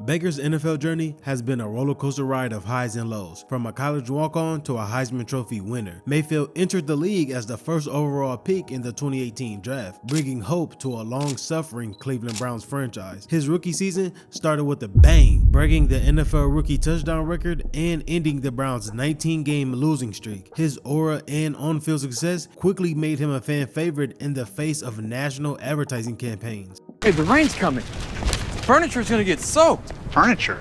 Baker's NFL journey has been a roller coaster ride of highs and lows, from a college walk-on to a Heisman Trophy winner. Mayfield entered the league as the first overall pick in the 2018 draft, bringing hope to a long-suffering Cleveland Browns franchise. His rookie season started with a bang, breaking the NFL rookie touchdown record and ending the Browns' 19-game losing streak. His aura and on-field success quickly made him a fan favorite in the face of national advertising campaigns. Hey, the rain's coming. Furniture's gonna get soaked. Furniture?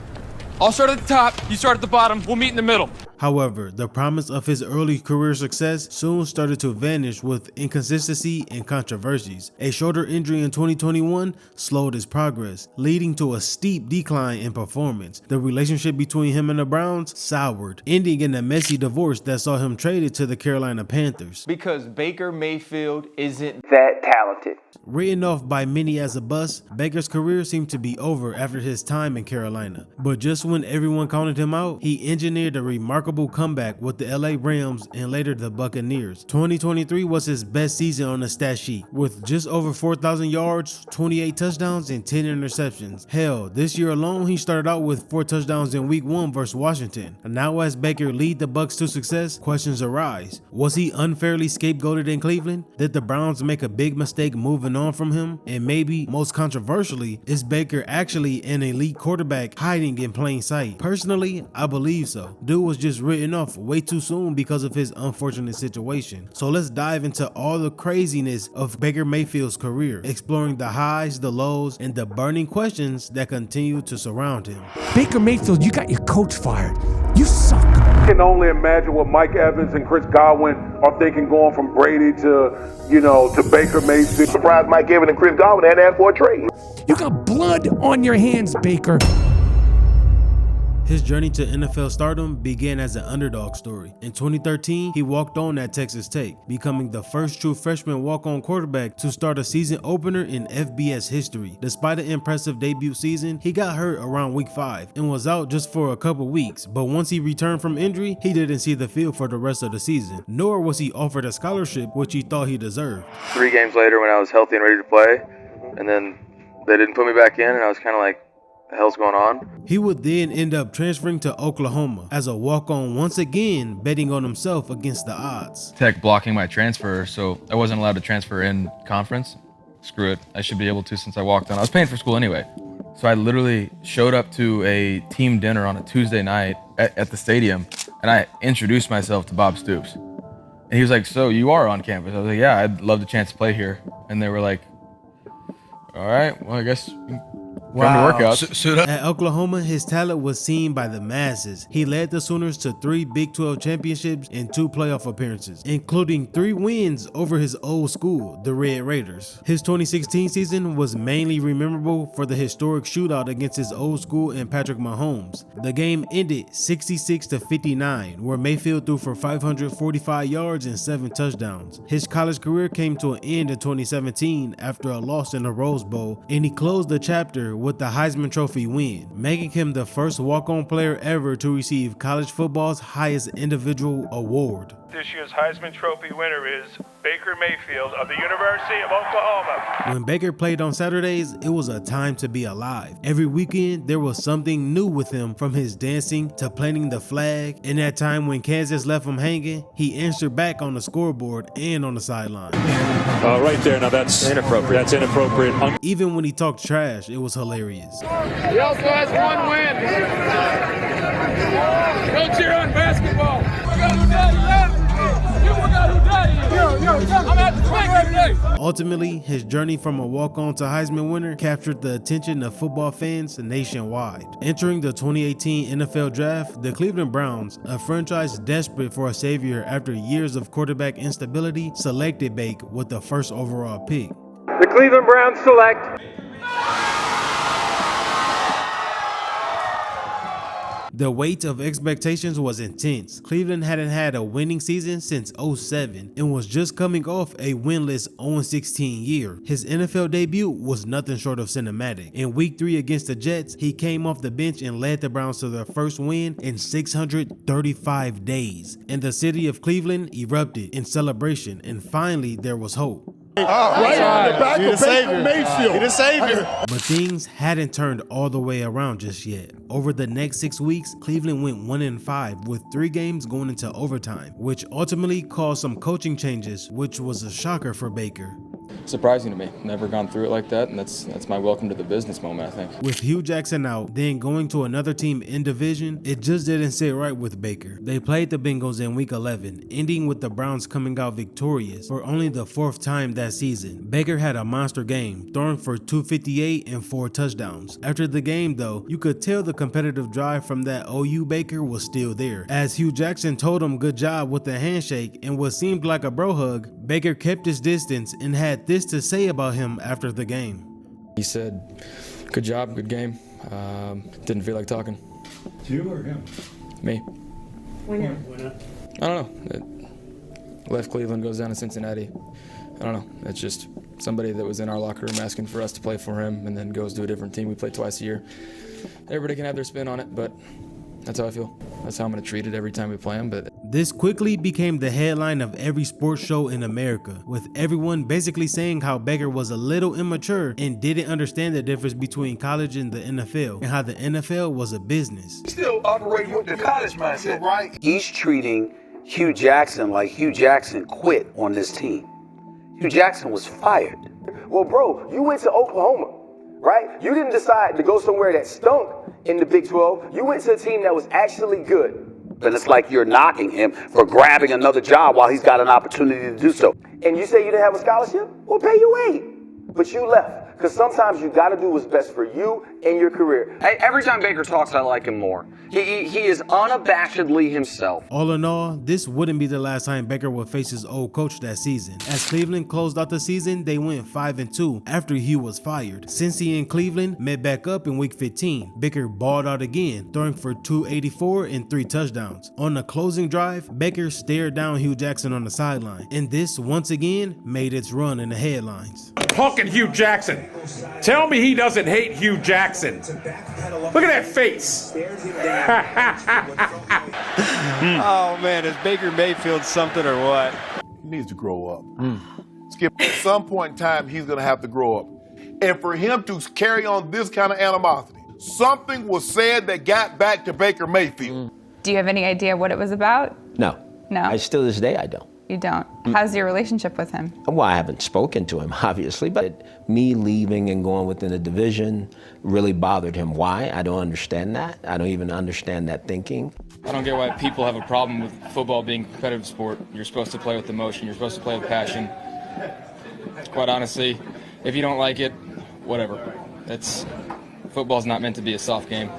I'll start at the top, you start at the bottom, we'll meet in the middle. However, the promise of his early career success soon started to vanish with inconsistency and controversies. A shoulder injury in 2021 slowed his progress, leading to a steep decline in performance. The relationship between him and the Browns soured, ending in a messy divorce that saw him traded to the Carolina Panthers. Because Baker Mayfield isn't that talented. Written off by many as a bust, Baker's career seemed to be over after his time in Carolina. But just when everyone counted him out, he engineered a remarkable comeback with the LA Rams and later the Buccaneers. 2023 was his best season on the stat sheet, with just over 4,000 yards, 28 touchdowns, and 10 interceptions. Hell, this year alone he started out with 4 touchdowns in Week 1 versus Washington. And now as Baker lead the Bucs to success, questions arise. Was he unfairly scapegoated in Cleveland? Did the Browns make a big mistake moving on from him? And maybe most controversially, is Baker actually an elite quarterback hiding in plain sight? Personally, I believe so. Dude was just written off way too soon because of his unfortunate situation. So let's dive into all the craziness of Baker Mayfield's career, exploring the highs, the lows, and the burning questions that continue to surround him. Baker Mayfield, you got your coach fired. You suck. I can only imagine what Mike Evans and Chris Godwin are thinking going from Brady to Baker Mayfield. Surprised Mike Evans and Chris Godwin had asked for a trade. You got blood on your hands, Baker. His journey to NFL stardom began as an underdog story. In 2013, he walked on at Texas Tech, becoming the first true freshman walk-on quarterback to start a season opener in FBS history. Despite an impressive debut season, he got hurt around week 5 and was out just for a couple weeks, but once he returned from injury, he didn't see the field for the rest of the season, nor was he offered a scholarship which he thought he deserved. 3 games later when I was healthy and ready to play, and then they didn't put me back in, and I was kind of like, the hell's going on? He would then end up transferring to Oklahoma as a walk-on, once again betting on himself against the odds. Tech blocking my transfer, so I wasn't allowed to transfer in conference. Screw it, I should be able to since I walked on. I was paying for school anyway. So I literally showed up to a team dinner on a Tuesday night at the stadium, and I introduced myself to Bob Stoops. And he was like, so you are on campus? I was like, yeah, I'd love the chance to play here. And they were like, all right, well, I guess Wow. Workouts. At Oklahoma, his talent was seen by the masses. He led the Sooners to 3 Big 12 championships and 2 playoff appearances, including 3 wins over his old school, the Red Raiders. His 2016 season was mainly memorable for the historic shootout against his old school and Patrick Mahomes. The game ended 66-59, where Mayfield threw for 545 yards and 7 touchdowns. His college career came to an end in 2017 after a loss in the Rose Bowl, and he closed the chapter with the Heisman Trophy win, making him the first walk-on player ever to receive college football's highest individual award. This year's Heisman Trophy winner is Baker Mayfield of the University of Oklahoma. When Baker played on Saturdays, it was a time to be alive. Every weekend, there was something new with him, from his dancing to planting the flag. In that time when Kansas left him hanging, he answered back on the scoreboard and on the sideline. Right there, now that's inappropriate. That's inappropriate. Even when he talked trash, it was hilarious. He also has 1 win. Go cheer on basketball. Ultimately, his journey from a walk-on to Heisman winner captured the attention of football fans nationwide. Entering the 2018 NFL Draft, the Cleveland Browns, a franchise desperate for a savior after years of quarterback instability, selected Baker with the first overall pick. The Cleveland Browns select The weight of expectations was intense. Cleveland hadn't had a winning season since 2007 and was just coming off a winless 0-16 year. His NFL debut was nothing short of cinematic. In week 3 against the Jets, he came off the bench and led the Browns to their first win in 635 days. And the city of Cleveland erupted in celebration, and finally there was hope. Right on the back of Baker Mayfield. He the savior. But things hadn't turned all the way around just yet. Over the next 6 weeks, Cleveland went 1-5 with 3 games going into overtime, which ultimately caused some coaching changes, which was a shocker for Baker. Surprising to me. Never gone through it like that, and that's my welcome to the business moment, I think. With Hugh Jackson out, then going to another team in division, it just didn't sit right with Baker. They played the Bengals in week 11, ending with the Browns coming out victorious for only the 4th time that season. Baker had a monster game, throwing for 258 and 4 touchdowns. After the game though, you could tell the competitive drive from that OU Baker was still there. As Hugh Jackson told him good job with the handshake and what seemed like a bro hug, Baker kept his distance and had this to say about him after the game. He said, good job, good game. Didn't feel like talking. You or him? Me. Why not? I don't know. Left Cleveland, goes down to Cincinnati. I don't know. It's just somebody that was in our locker room asking for us to play for him and then goes to a different team. We play twice a year. Everybody can have their spin on it, but that's how I feel. That's how I'm going to treat it every time we play them. But this quickly became the headline of every sports show in America, with everyone basically saying how Baker was a little immature and didn't understand the difference between college and the NFL, and how the NFL was a business. Still operating with the college mindset, right? He's treating Hugh Jackson like Hugh Jackson quit on this team. Hugh Jackson was fired. Well, bro, you went to Oklahoma, right? You didn't decide to go somewhere that stunk in the Big 12. You went to a team that was actually good. But it's like you're knocking him for grabbing another job while he's got an opportunity to do so. And you say you didn't have a scholarship? Well, pay your way. But you left. Because sometimes you got to do what's best for you and your career. Every time Baker talks, I like him more. He is unabashedly himself. All in all, this wouldn't be the last time Baker would face his old coach that season. As Cleveland closed out the season, they went 5-2 after Hugh was fired. Cincy and Cleveland met back up in week 15. Baker balled out again, throwing for 284 and 3 touchdowns. On the closing drive, Baker stared down Hugh Jackson on the sideline, and this once again made its run in the headlines. Punkin' Hugh Jackson. Tell me he doesn't hate Hugh Jackson. Look at that face. Oh man, is Baker Mayfield something or what? He needs to grow up. Skip, at some point in time, he's going to have to grow up. And for him to carry on this kind of animosity, something was said that got back to Baker Mayfield. Do you have any idea what it was about? No. No. Still to this day, I don't. You don't? How's your relationship with him? Well, I haven't spoken to him, obviously, but me leaving and going within the division really bothered him. Why? I don't understand that. I don't even understand that thinking. I don't get why people have a problem with football being a competitive sport. You're supposed to play with emotion. You're supposed to play with passion. Quite honestly, if you don't like it, whatever. Football's not meant to be a soft game.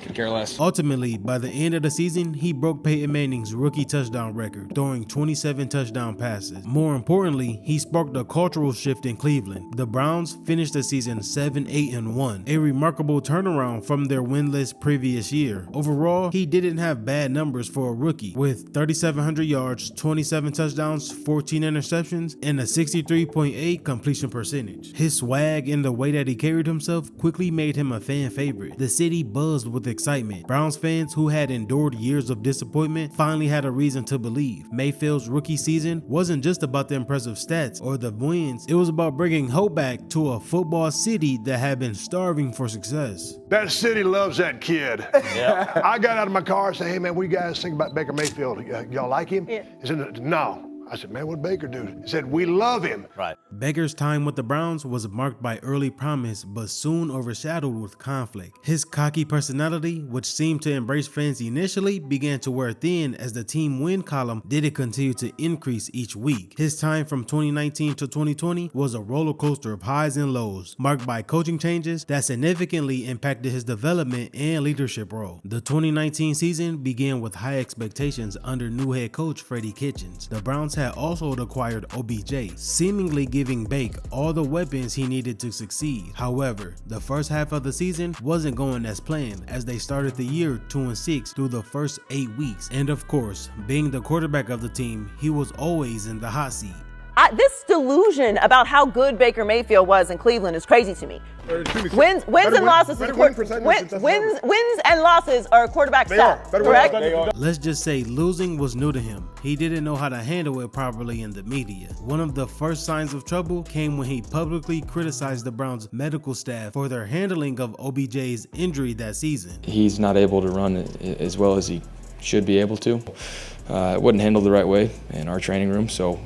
Could care less. Ultimately, by the end of the season, he broke Peyton Manning's rookie touchdown record, throwing 27 touchdown passes. More importantly, he sparked a cultural shift in Cleveland. The Browns finished the season 7-8-1, a remarkable turnaround from their winless previous year. Overall, he didn't have bad numbers for a rookie, with 3,700 yards, 27 touchdowns, 14 interceptions, and a 63.8 completion percentage. His swag and the way that he carried himself quickly made him a fan favorite. The city buzzed with excitement. Browns fans who had endured years of disappointment finally had a reason to believe. Mayfield's rookie season wasn't just about the impressive stats or the wins, it was about bringing hope back to a football city that had been starving for success. That city loves that kid. Yeah. I got out of my car and said, hey man, what do you guys think about Baker Mayfield? Y'all like him? Yeah. He said, no. I said, man, what Baker do? He said, we love him. Right. Baker's time with the Browns was marked by early promise, but soon overshadowed with conflict. His cocky personality, which seemed to embrace fans initially, began to wear thin as the team win column didn't continue to increase each week. His time from 2019 to 2020 was a roller coaster of highs and lows, marked by coaching changes that significantly impacted his development and leadership role. The 2019 season began with high expectations under new head coach Freddie Kitchens. The Browns had also acquired OBJ, seemingly giving Bake all the weapons he needed to succeed. However, the first half of the season wasn't going as planned, as they started the year 2-6 through the first 8 weeks. And of course, being the quarterback of the team, he was always in the hot seat. This delusion about how good Baker Mayfield was in Cleveland is crazy to me. Wins and losses are quarterback stats, correct? Let's just say losing was new to him. He didn't know how to handle it properly in the media. One of the first signs of trouble came when he publicly criticized the Browns' medical staff for their handling of OBJ's injury that season. He's not able to run as well as he should be able to. It wasn't handled the right way in our training room, so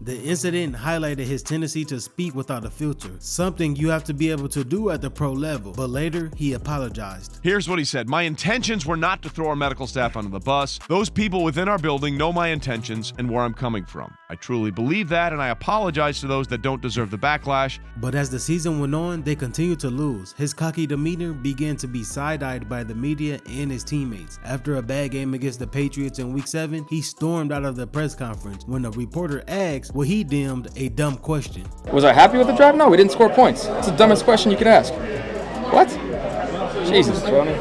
The incident highlighted his tendency to speak without a filter, something you have to be able to do at the pro level, but later he apologized. Here's what he said. My intentions were not to throw our medical staff under the bus. Those people within our building know my intentions and where I'm coming from. I truly believe that, and I apologize to those that don't deserve the backlash. But as the season went on, they continued to lose. His cocky demeanor began to be side-eyed by the media and his teammates. After a bad game against the Patriots in Week 7, he stormed out of the press conference when a reporter asked what he deemed a dumb question. Was I happy with the drive? No, we didn't score points. It's the dumbest question you could ask. What? Jesus, Tony.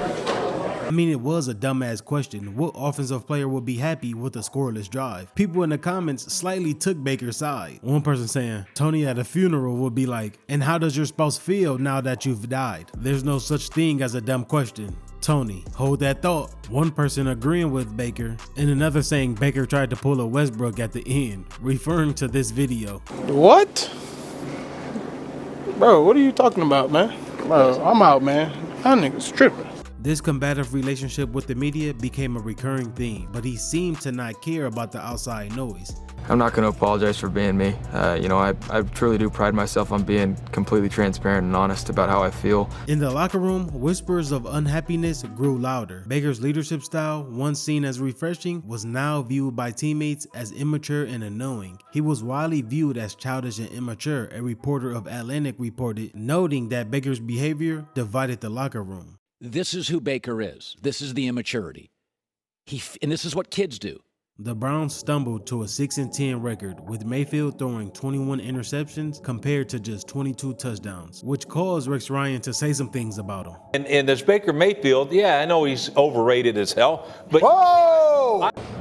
I mean, it was a dumbass question. What offensive player would be happy with a scoreless drive? People in the comments slightly took Baker's side. One person saying, Tony at a funeral would be like, and how does your spouse feel now that you've died? There's no such thing as a dumb question. Tony, hold that thought. One person agreeing with Baker, and another saying Baker tried to pull a Westbrook at the end, referring to this video. What? Bro, what are you talking about, man? Bro, I'm out, man. That nigga's tripping. This combative relationship with the media became a recurring theme, but he seemed to not care about the outside noise. I'm not going to apologize for being me. I truly do pride myself on being completely transparent and honest about how I feel. In the locker room, whispers of unhappiness grew louder. Baker's leadership style, once seen as refreshing, was now viewed by teammates as immature and annoying. He was widely viewed as childish and immature, a reporter of Atlantic reported, noting that Baker's behavior divided the locker room. This is who Baker is. This is the immaturity. And this is what kids do. The Browns stumbled to a 6-10 record, with Mayfield throwing 21 interceptions compared to just 22 touchdowns, which caused Rex Ryan to say some things about him. And there's Baker Mayfield. Yeah, I know he's overrated as hell, but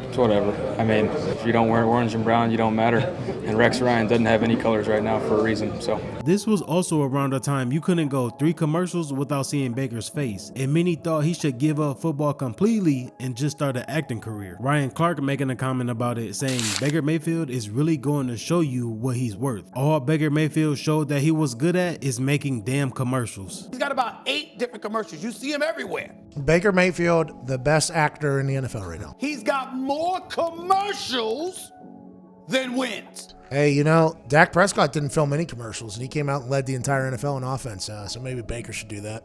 It's whatever. I mean, if you don't wear orange and brown, you don't matter. And Rex Ryan doesn't have any colors right now for a reason, so. This was also around the time you couldn't go 3 commercials without seeing Baker's face, and many thought he should give up football completely and just start an acting career. Ryan Clark making a comment about it, saying Baker Mayfield is really going to show you what he's worth. All Baker Mayfield showed that he was good at is making damn commercials. He's got about 8 different commercials. You see him everywhere. Baker Mayfield, the best actor in the NFL right now. He's got more commercials than wins. Hey, you know, Dak Prescott didn't film any commercials, and he came out and led the entire NFL in offense, so maybe Baker should do that.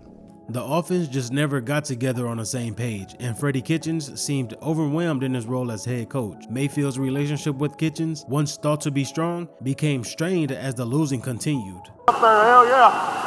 The offense just never got together on the same page, and Freddie Kitchens seemed overwhelmed in his role as head coach. Mayfield's relationship with Kitchens, once thought to be strong, became strained as the losing continued. Hell yeah.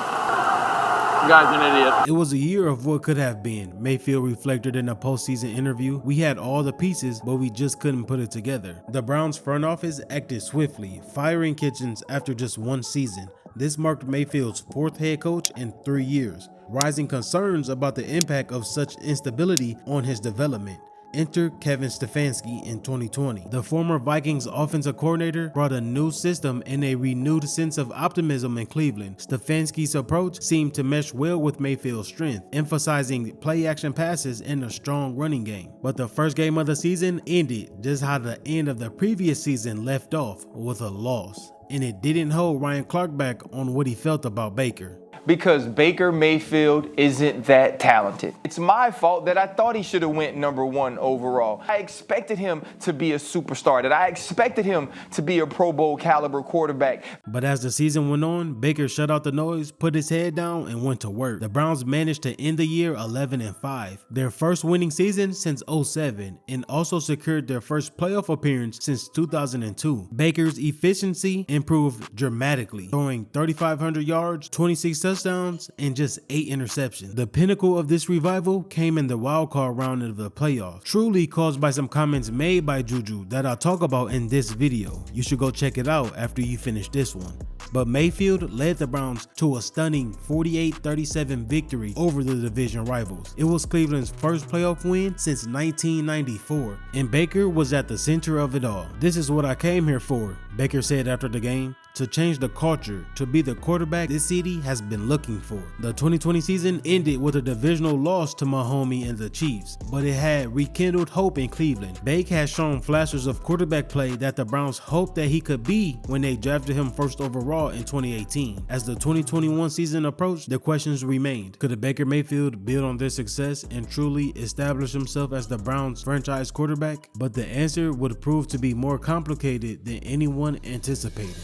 You guy's an idiot. It was a year of what could have been, Mayfield reflected in a postseason interview. We had all the pieces, but we just couldn't put it together. The Browns front office acted swiftly, firing Kitchens after just 1 season. This marked Mayfield's 4th head coach in 3 years, rising concerns about the impact of such instability on his development. Enter Kevin Stefanski in 2020. The former Vikings offensive coordinator brought a new system and a renewed sense of optimism in Cleveland. Stefanski's approach seemed to mesh well with Mayfield's strength, emphasizing play-action passes and a strong running game. But the first game of the season ended just how the end of the previous season left off, with a loss. And it didn't hold Ryan Clark back on what he felt about Baker. Because Baker Mayfield isn't that talented. It's my fault that I thought he should have went #1 overall. I expected him to be a superstar, that I expected him to be a Pro Bowl caliber quarterback. But as the season went on, Baker shut out the noise, put his head down, and went to work. The Browns managed to end the year 11-5, their first winning season since 2007, and also secured their first playoff appearance since 2002. Baker's efficiency improved dramatically, throwing 3,500 yards, 26 touchdowns, touchdowns and just 8 interceptions. The pinnacle of this revival came in the wildcard round of the playoffs, truly caused by some comments made by Juju that I'll talk about in this video. You should go check it out after you finish this one. But Mayfield led the Browns to a stunning 48-37 victory over the division rivals. It was Cleveland's first playoff win since 1994, and Baker was at the center of it all. "This is what I came here for," Baker said after the game, "to change the culture, to be the quarterback this city has been looking for." The 2020 season ended with a divisional loss to Mahomes and the Chiefs, but it had rekindled hope in Cleveland. Baker has shown flashes of quarterback play that the Browns hoped that he could be when they drafted him first overall in 2018. As the 2021 season approached, the questions remained. Could Baker Mayfield build on their success and truly establish himself as the Browns' franchise quarterback? But the answer would prove to be more complicated than anyone anticipated.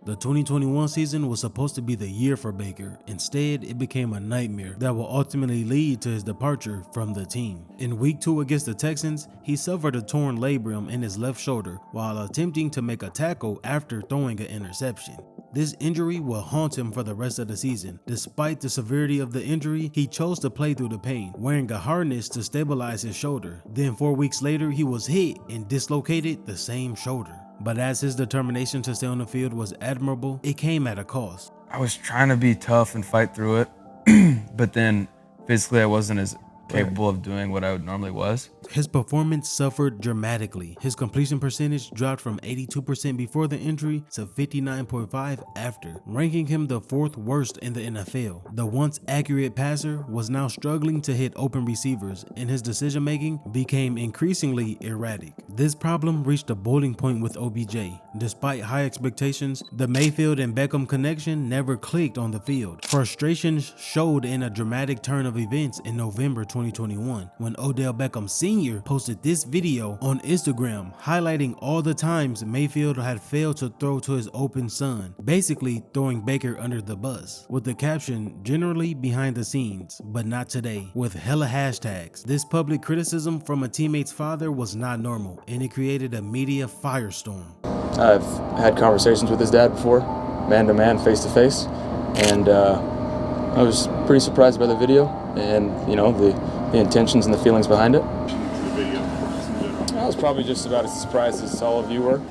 The 2021 season was supposed to be the year for Baker. Instead, it became a nightmare that will ultimately lead to his departure from the team. In week 2 against the Texans, he suffered a torn labrum in his left shoulder while attempting to make a tackle after throwing an interception. This injury will haunt him for the rest of the season. Despite the severity of the injury, he chose to play through the pain, wearing a harness to stabilize his shoulder. Then 4 weeks later, he was hit and dislocated the same shoulder. But as his determination to stay on the field was admirable, it came at a cost. I was trying to be tough and fight through it, but then physically I wasn't as capable of doing what I normally was. His performance suffered dramatically. His completion percentage dropped from 82% before the injury to 59.5% after, ranking him the 4th worst in the NFL. The once accurate passer was now struggling to hit open receivers, and his decision-making became increasingly erratic. This problem reached a boiling point with OBJ. Despite high expectations, the Mayfield and Beckham connection never clicked on the field. Frustrations showed in a dramatic turn of events in November 2021, when Odell Beckham Sr. posted this video on Instagram highlighting all the times Mayfield had failed to throw to his open son, basically throwing Baker under the bus, with the caption, "Generally behind the scenes, but not today," with hella hashtags. This public criticism from a teammate's father was not normal, and it created a media firestorm. I've had conversations with his dad before, man-to-man, face-to-face, and I was pretty surprised by the video and, you know, the intentions and the feelings behind it. I was probably just about as surprised as all of you were.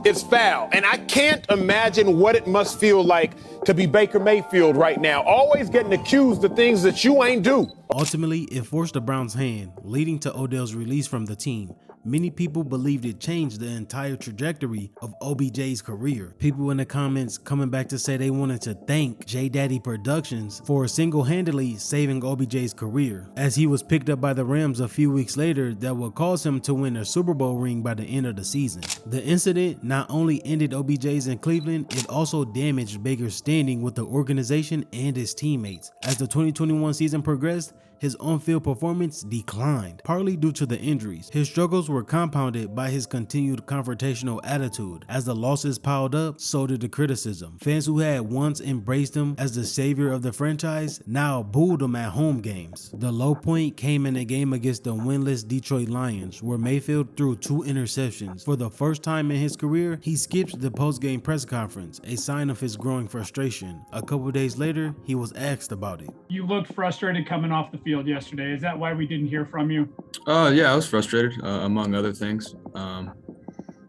It's foul, and I can't imagine what it must feel like to be Baker Mayfield right now, always getting accused of things that you ain't do. Ultimately, it forced the Browns' hand, leading to Odell's release from the team. Many people believed it changed the entire trajectory of OBJ's career. People in the comments coming back to say they wanted to thank J Daddy Productions for single-handedly saving OBJ's career, as he was picked up by the Rams a few weeks later that would cause him to win a Super Bowl ring by the end of the season. The incident not only ended OBJ's in Cleveland, it also damaged Baker's standing with the organization and his teammates. As the 2021 season progressed, his on-field performance declined, partly due to the injuries. His struggles were compounded by his continued confrontational attitude. As the losses piled up, so did the criticism. Fans who had once embraced him as the savior of the franchise now booed him at home games. The low point came in a game against the winless Detroit Lions, where Mayfield threw 2 interceptions. For the first time in his career, he skipped the post-game press conference, a sign of his growing frustration. A couple days later, he was asked about it. You looked frustrated coming off the field yesterday. Is that why we didn't hear from you? Yeah, I was frustrated, among other things.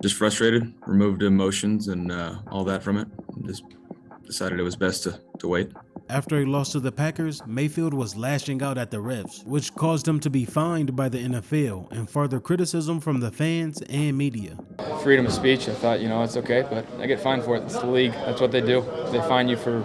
Just frustrated, removed emotions and all that from it. Just decided it was best to wait. After he lost to the Packers, Mayfield was lashing out at the refs, which caused him to be fined by the NFL and further criticism from the fans and media. Freedom of speech, I thought, you know, it's okay, but I get fined for it. It's the league. That's what they do. They fine you for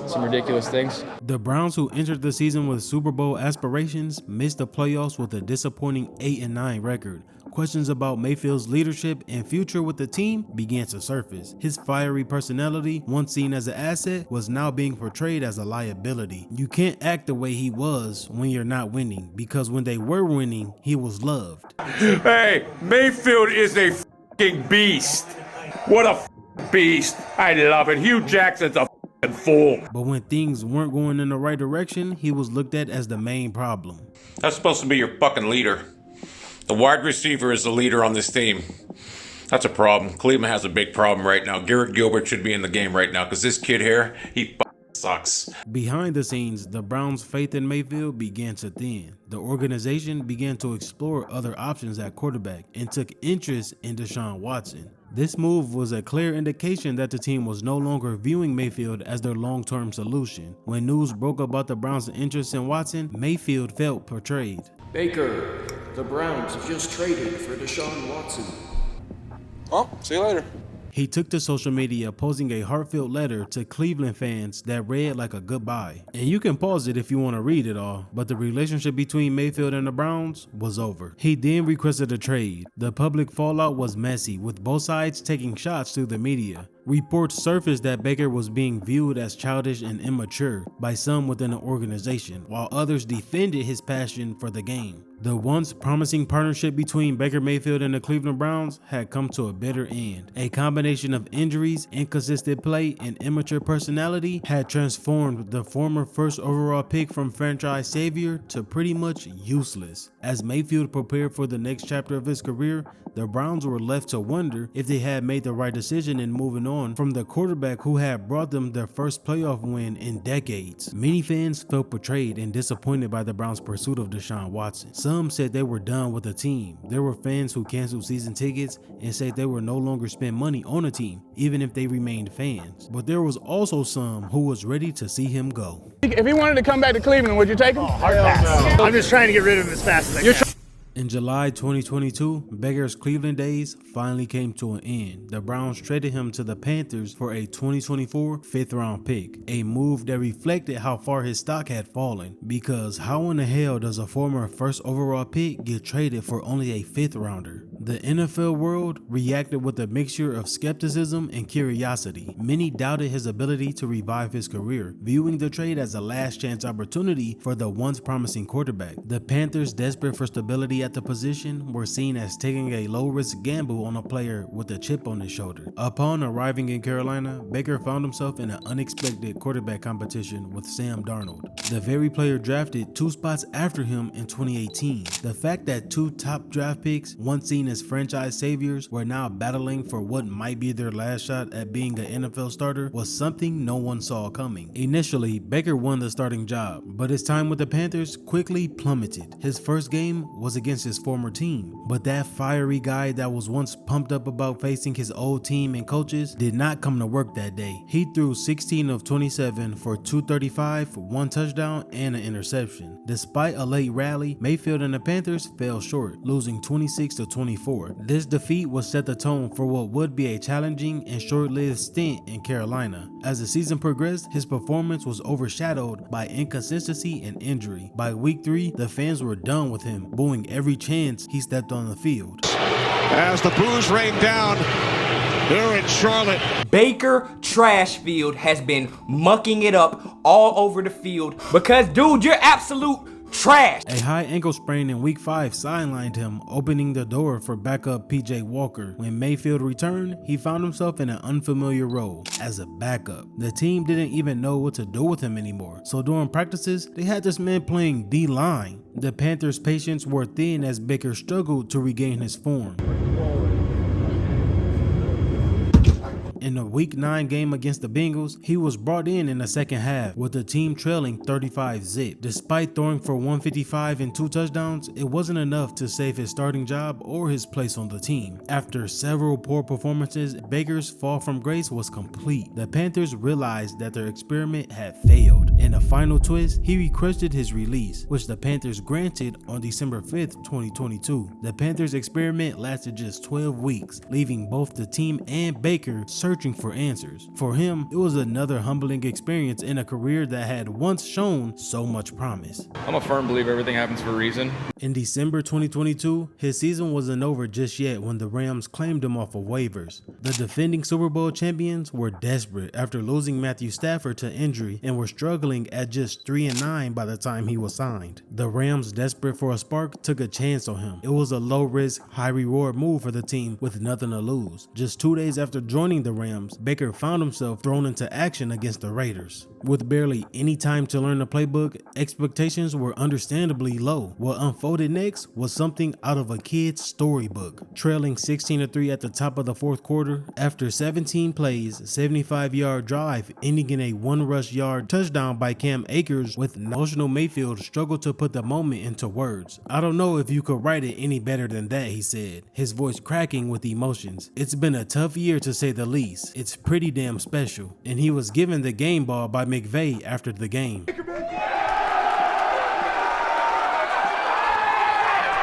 some ridiculous things. The Browns, who entered the season with Super Bowl aspirations, missed the playoffs with a disappointing 8-9 record. Questions about Mayfield's leadership and future with the team began to surface. His fiery personality, once seen as an asset, was now being portrayed as a liability. You can't act the way he was when you're not winning, because when they were winning, he was loved. Hey, Mayfield is a f***ing beast. What a f***ing beast. I love it. Hugh Jackson's a f***ing fool. But when things weren't going in the right direction, he was looked at as the main problem. That's supposed to be your fucking leader. The wide receiver is the leader on this team. That's a problem. Cleveland has a big problem right now. Garrett Gilbert should be in the game right now because this kid here, he sucks. Behind the scenes, the Browns' faith in Mayfield began to thin. The organization began to explore other options at quarterback and took interest in Deshaun Watson. This move was a clear indication that the team was no longer viewing Mayfield as their long-term solution. When news broke about the Browns' interest in Watson, Mayfield felt betrayed. Baker, the Browns have just traded for Deshaun Watson. Well, see you later. He took to social media posting a heartfelt letter to Cleveland fans that read like a goodbye. And you can pause it if you want to read it all, but the relationship between Mayfield and the Browns was over. He then requested a trade. The public fallout was messy, with both sides taking shots through the media. Reports surfaced that Baker was being viewed as childish and immature by some within the organization, while others defended his passion for the game. The once promising partnership between Baker Mayfield and the Cleveland Browns had come to a bitter end. A combination of injuries, inconsistent play, and immature personality had transformed the former first overall pick from franchise savior to pretty much useless. As Mayfield prepared for the next chapter of his career, the Browns were left to wonder if they had made the right decision in moving on from the quarterback who had brought them their first playoff win in decades. Many fans felt betrayed and disappointed by the Browns' pursuit of Deshaun Watson. Some said they were done with the team. There were fans who canceled season tickets and said they would no longer spend money on a team, even if they remained fans. But there was also some who was ready to see him go. If he wanted to come back to Cleveland, would you take him? Hard pass. I'm just trying to get rid of him as fast as I can. In July 2022, Baker's Cleveland days finally came to an end. The Browns traded him to the Panthers for a 2024 fifth-round pick, a move that reflected how far his stock had fallen, because how in the hell does a former first overall pick get traded for only a fifth-rounder? The NFL world reacted with a mixture of skepticism and curiosity. Many doubted his ability to revive his career, viewing the trade as a last-chance opportunity for the once promising quarterback. The Panthers, desperate for stability at the position, were seen as taking a low-risk gamble on a player with a chip on his shoulder. Upon arriving in Carolina, Baker found himself in an unexpected quarterback competition with Sam Darnold, the very player drafted 2 spots after him in 2018. The fact that 2 top draft picks, once seen as franchise saviors, were now battling for what might be their last shot at being an NFL starter was something no one saw coming. Initially, Baker won the starting job, but his time with the Panthers quickly plummeted. His first game was against his former team, but that fiery guy that was once pumped up about facing his old team and coaches did not come to work that day. He threw 16 of 27 for 235, 1 touchdown, and an interception. Despite a late rally, Mayfield and the Panthers fell short, losing 26-24. This defeat would set the tone for what would be a challenging and short-lived stint in Carolina. As the season progressed, his performance was overshadowed by inconsistency and injury. By week 3, the fans were done with him, booing every chance he stepped on the field. As the boos rain down here in Charlotte, Baker Trashfield has been mucking it up all over the field because, dude, you're absolute trash. A high ankle sprain in week 5 sidelined him, opening the door for backup PJ Walker. When Mayfield returned, he found himself in an unfamiliar role as a backup. The team didn't even know what to do with him anymore, so during practices, they had this man playing D-line. The Panthers' patience wore thin as Baker struggled to regain his form. In the Week 9 game against the Bengals, he was brought in the second half, with the team trailing 35-0. Despite throwing for 155 and 2 touchdowns, it wasn't enough to save his starting job or his place on the team. After several poor performances, Baker's fall from grace was complete. The Panthers realized that their experiment had failed. In a final twist, he requested his release, which the Panthers granted on December 5th, 2022. The Panthers' experiment lasted just 12 weeks, leaving both the team and Baker searching for answers. For him, it was another humbling experience in a career that had once shown so much promise. I'm a firm believer everything happens for a reason. In December 2022, his season wasn't over just yet when the Rams claimed him off of waivers. The defending Super Bowl champions were desperate after losing Matthew Stafford to injury and were struggling at just 3-9 by the time he was signed. The Rams, desperate for a spark, took a chance on him. It was a low-risk, high-reward move for the team with nothing to lose. Just 2 days after joining the Rams, Baker found himself thrown into action against the Raiders. With barely any time to learn the playbook, expectations were understandably low. What unfolded next was something out of a kid's storybook. Trailing 16-3 at the top of the fourth quarter, after 17 plays, 75-yard drive ending in a one-rush yard touchdown by Cam Akers, with emotional Mayfield struggled to put the moment into words. "I don't know if you could write it any better than that," he said, his voice cracking with emotions. "It's been a tough year to say the least. It's pretty damn special." And he was given the game ball by McVay after the game.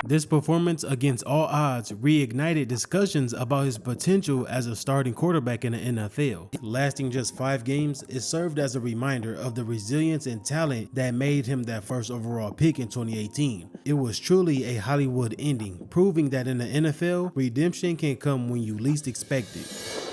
This performance against all odds reignited discussions about his potential as a starting quarterback in the NFL. Lasting just 5 games, it served as a reminder of the resilience and talent that made him that first overall pick in 2018. It was truly a Hollywood ending, proving that in the NFL, redemption can come when you least expect it.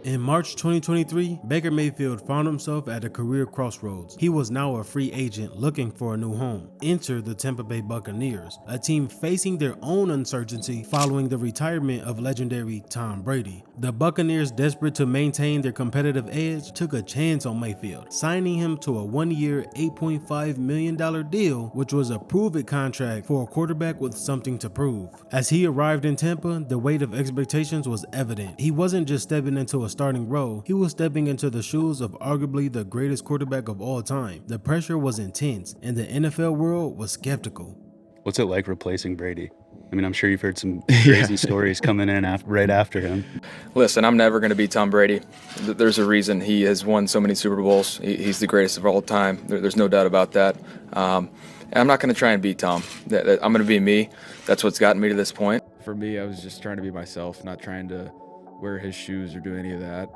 In March 2023, Baker Mayfield found himself at a career crossroads. He was now a free agent looking for a new home. Enter the Tampa Bay Buccaneers, a team facing their own uncertainty following the retirement of legendary Tom Brady. The Buccaneers, desperate to maintain their competitive edge, took a chance on Mayfield, signing him to a 1-year, $8.5 million deal, which was a prove-it contract for a quarterback with something to prove. As he arrived in Tampa, the weight of expectations was evident. He wasn't just stepping into a starting role, he was stepping into the shoes of arguably the greatest quarterback of all time. The pressure was intense, and the NFL world was skeptical. What's it like replacing Brady? I mean, I'm sure you've heard some crazy stories coming in right after him. Listen, I'm never going to be Tom Brady. There's a reason he has won so many Super Bowls. He's the greatest of all time. There's no doubt about that. And I'm not going to try and beat Tom. I'm going to be me. That's what's gotten me to this point. For me, I was just trying to be myself, not trying to wear his shoes or do any of that.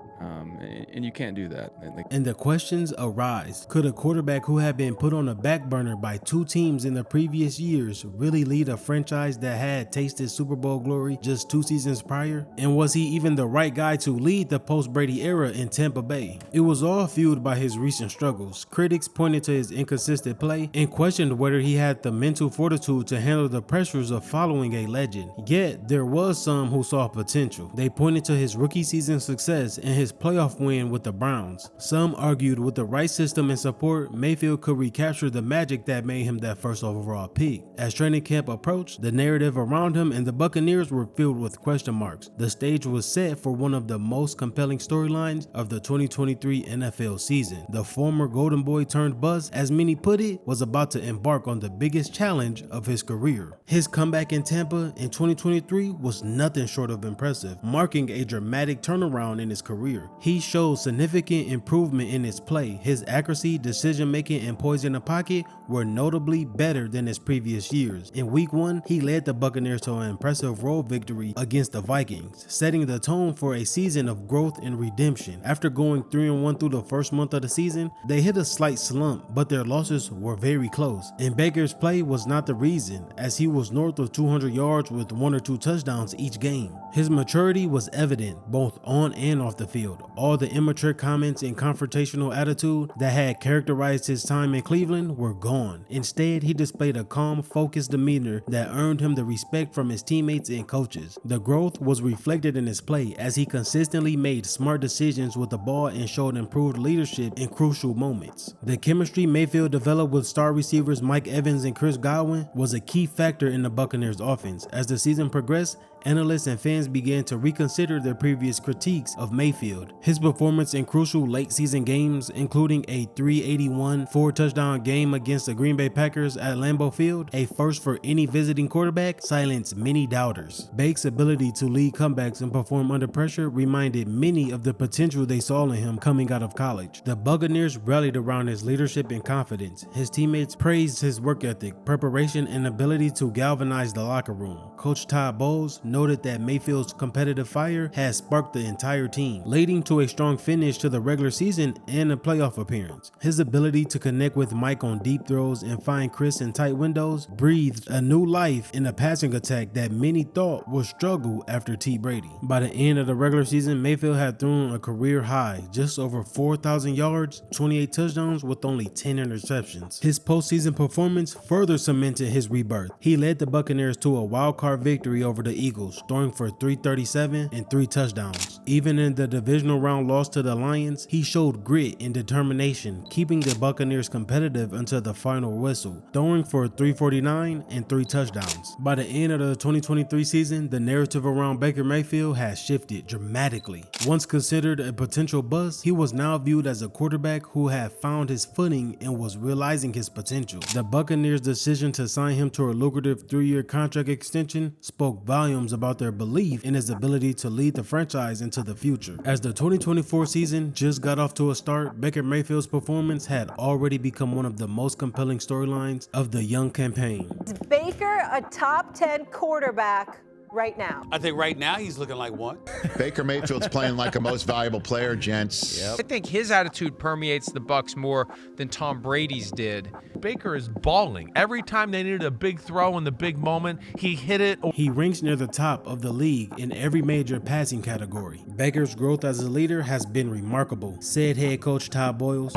And you can't do that. And the questions arise. Could a quarterback who had been put on a back burner by 2 teams in the previous years really lead a franchise that had tasted Super Bowl glory just 2 seasons prior? And was he even the right guy to lead the post-Brady era in Tampa Bay? It was all fueled by his recent struggles. Critics pointed to his inconsistent play and questioned whether he had the mental fortitude to handle the pressures of following a legend. Yet, there was some who saw potential. They pointed to his rookie season success and his playoff win with the Browns. Some argued with the right system and support, Mayfield could recapture the magic that made him that first overall pick. As training camp approached, the narrative around him and the Buccaneers were filled with question marks. The stage was set for one of the most compelling storylines of the 2023 NFL season. The former Golden Boy turned bust, as many put it, was about to embark on the biggest challenge of his career. His comeback in Tampa in 2023 was nothing short of impressive, marking a dramatic turnaround in his career. He showed significant improvement in his play. His accuracy, decision-making, and poise in the pocket were notably better than his previous years. In Week 1, he led the Buccaneers to an impressive road victory against the Vikings, setting the tone for a season of growth and redemption. After going 3-1 through the first month of the season, they hit a slight slump, but their losses were very close. And Baker's play was not the reason, as he was north of 200 yards with 1 or 2 touchdowns each game. His maturity was evident, both on and off the field. All the immature comments and confrontational attitude that had characterized his time in Cleveland were gone. Instead, he displayed a calm, focused demeanor that earned him the respect from his teammates and coaches. The growth was reflected in his play, as he consistently made smart decisions with the ball and showed improved leadership in crucial moments. The chemistry Mayfield developed with star receivers Mike Evans and Chris Godwin was a key factor in the Buccaneers offense. As the season progressed, analysts and fans began to reconsider their previous critiques of Mayfield. His performance in crucial late season games, including a 381 4-touchdown game against the Green Bay Packers at Lambeau Field, a first for any visiting quarterback, silenced many doubters. Bake's ability to lead comebacks and perform under pressure reminded many of the potential they saw in him coming out of college. The Buccaneers rallied around his leadership and confidence. His teammates praised his work ethic, preparation, and ability to galvanize the locker room. Coach Todd Bowles noted that Mayfield's competitive fire has sparked the entire team, leading to a strong finish to the regular season and a playoff appearance. His ability to connect with Mike on deep throws and find Chris in tight windows breathed a new life in a passing attack that many thought would struggle after T. Brady. By the end of the regular season, Mayfield had thrown a career high, just over 4,000 yards, 28 touchdowns with only 10 interceptions. His postseason performance further cemented his rebirth. He led the Buccaneers to a wild-card victory over the Eagles, throwing for 337 and 3 touchdowns. Even in the divisional round loss to the Lions, he showed grit and determination, keeping the Buccaneers competitive until the final whistle, throwing for 349 and 3 touchdowns. By the end of the 2023 season, the narrative around Baker Mayfield has shifted dramatically. Once considered a potential bust, he was now viewed as a quarterback who had found his footing and was realizing his potential. The Buccaneers' decision to sign him to a lucrative 3-year contract extension spoke volumes about their belief in his ability to lead the franchise into the future. As the 2024 season just got off to a start, Baker Mayfield's performance had already become one of the most compelling storylines of the young campaign. Is Baker a top 10 quarterback right now? I think right now he's looking like one. Baker Mayfield's playing like a most valuable player, gents. I think his attitude permeates the Bucs more than Tom Brady's did. Baker is balling. Every time they needed a big throw in the big moment, he hit it. He ranks near the top of the league in every major passing category. Baker's growth as a leader has been remarkable, said head coach Todd Boyles.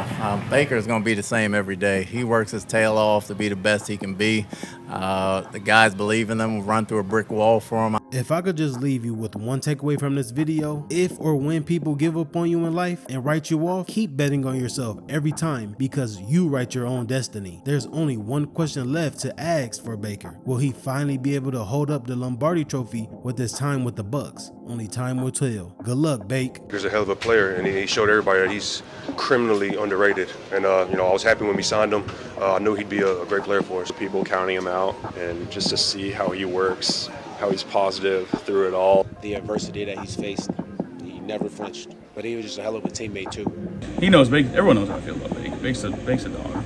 Baker's going to be the same every day. He works his tail off to be the best he can be. The guys believe in him, run through a brick wall for him. If I could just leave you with one takeaway from this video, if or when people give up on you in life and write you off, keep betting on yourself every time because you write your own destiny. There's only one question left to ask for Baker. Will he finally be able to hold up the Lombardi Trophy with his time with the Bucs? Only time will tell. Good luck, Bake. He's a hell of a player, and he showed everybody that he's criminally underrated. And I was happy when we signed him. I knew he'd be a great player for us. People counting him out, and just to see how he works, how he's positive through it all. The adversity that he's faced, he never flinched. But he was just a hell of a teammate too. He knows Bake. Everyone knows how I feel about Bake. Bake's a dog.